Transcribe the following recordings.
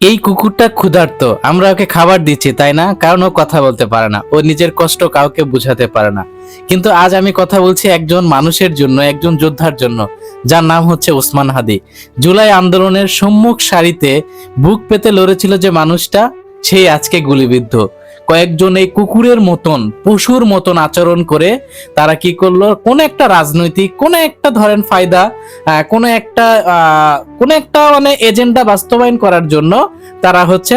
এই কুকুরটা ক্ষুধার্ত, আমরা ওকে খাবার দিচ্ছি তাই না, কারণ ও কথা বলতে পারে না, ও নিজের কষ্ট কাউকে বুঝাতে পারে না। কিন্তু আজ আমি কথা বলছি একজন মানুষের জন্য, একজন যোদ্ধার জন্য, যার নাম হচ্ছে ওসমান হাদি। জুলাই আন্দোলনের সম্মুখ সারিতে বুক পেতে লড়েছিল যে মানুষটা, সেই আজকে গুলিবিদ্ধ। কয়েকজন এই কুকুরের মতন, পশুর মতন আচরণ করে তারা কি করলো, কোন একটা রাজনৈতিক, কোন একটা ধরেন ফায়দা, কোন একটা মানে এজেন্ডা বাস্তবায়ন করার জন্য তারা হচ্ছে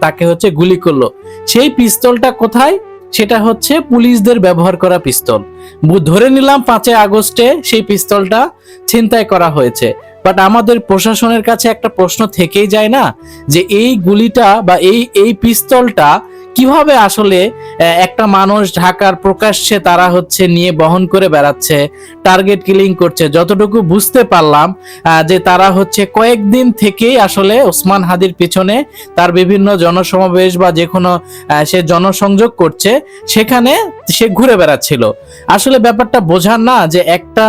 তাকে হচ্ছে গুলি করলো। সেই পিস্তলটা কোথায়? সেটা হচ্ছে পুলিশদের ব্যবহার করা পিস্তল। ধরে নিলাম 5 আগস্টে সেই পিস্তলটা ছিনতাই করা হয়েছে, বাট আমাদের প্রশাসনের কাছে একটা প্রশ্ন থেকেই যায় না, যে এই গুলিটা বা এই পিস্তলটা কিভাবে আসলে একটা মানুষ ঢাকার প্রকাশ্যে তারা হচ্ছে নিয়ে বহন করে বেড়াচ্ছে, টার্গেট কিলিং করছে। যতটুকু বুঝতে পারলাম যে তারা হচ্ছে কয়েকদিন থেকেই আসলে ওসমান হাদির পিছনে তার বিভিন্ন জনসমাবেশ বা যে কোনো সে জনসংযোগ করছে, সেখানে সে ঘুরে বেড়াচ্ছিল। আসলে ব্যাপারটা বোঝার না, যে একটা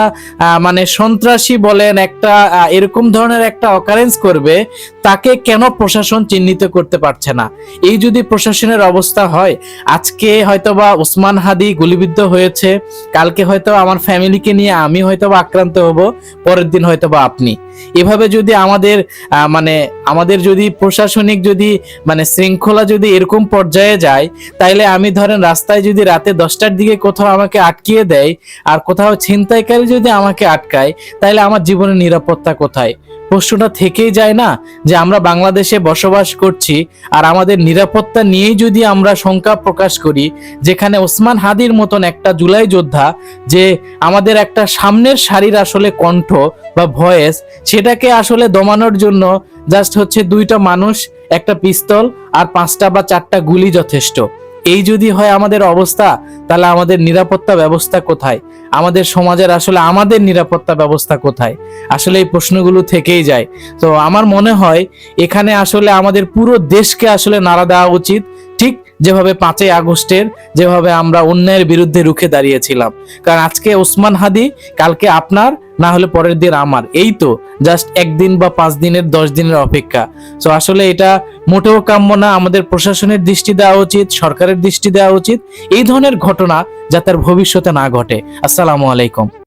মানে সন্ত্রাসী বলেন, একটা এরকম ধরনের একটা অকারেন্স করবে, তাকে কেন প্রশাসন চিহ্নিত করতে পারছে না? এই যদি প্রশাসনের অবস্থা হয়, আজকে হয়তোবা ওসমান হাদি গুলিবিদ্ধ হয়েছে, কালকে হয়তো আমার ফ্যামিলিকে নিয়ে আমি হয়তোবা আক্রান্ত হব, পরের দিন হয়তোবা আপনি। এভাবে যদি আমাদের যদি প্রশাসনিক যদি মানে শৃঙ্খলা যদি এরকম পর্যায়ে যায়, তাইলে আমি ধরেন রাস্তায় যদি রাতে 10টার দিকে কোথাও আমাকে আটকিয়ে দেয়, আর কোথাও ছিনতাইকারী যদি আমাকে আটকায়, তাইলে আমার জীবনের নিরাপত্তা কোথায়? প্রশ্নটা থেকেই যায় না, যে আমরা বাংলাদেশে বসবাস করছি, আর আমাদের নিরাপত্তা নিয়েই যদি আমরা শঙ্কা প্রকাশ করি, যেখানে ওসমান হাদির মতন একটা জুলাই যোদ্ধা, যে আমাদের একটা সামনের সারির আসলে কণ্ঠ বা ভয়েস, সেটাকে আসলে দমানোর জন্য জাস্ট হচ্ছে 2টা মানুষ, একটা পিস্তল আর 5টা বা 4টা গুলি যথেষ্ট। এই যদি হয় আমাদের অবস্থা, তাহলে আমাদের নিরাপত্তা ব্যবস্থা কোথায়? আমাদের সমাজের আসলে আমাদের নিরাপত্তা ব্যবস্থা কোথায়? আসলে এই প্রশ্নগুলো থেকেই যায়। তো আমার মনে হয় এখানে আসলে আমাদের পুরো দেশকে আসলে নাড়া দেওয়া উচিত, ঠিক যেভাবে 5 আগস্টের যেভাবে আমরা অন্যায়ের বিরুদ্ধে রুখে দাঁড়িয়েছিলাম। কারণ আজকে ওসমান হাদি, কালকে আপনার, না হলে পরের দিন আমার। এই তো জাস্ট 1 দিন বা 5 দিনের 10 দিনের অপেক্ষা। তো আসলে এটা মোটেও কাম্য না। আমাদের প্রশাসনের দৃষ্টি দেওয়া উচিত, সরকারের দৃষ্টি দেওয়া উচিত এই ধরনের ঘটনা যাতে আর ভবিষ্যতে না ঘটে। আসসালামু আলাইকুম।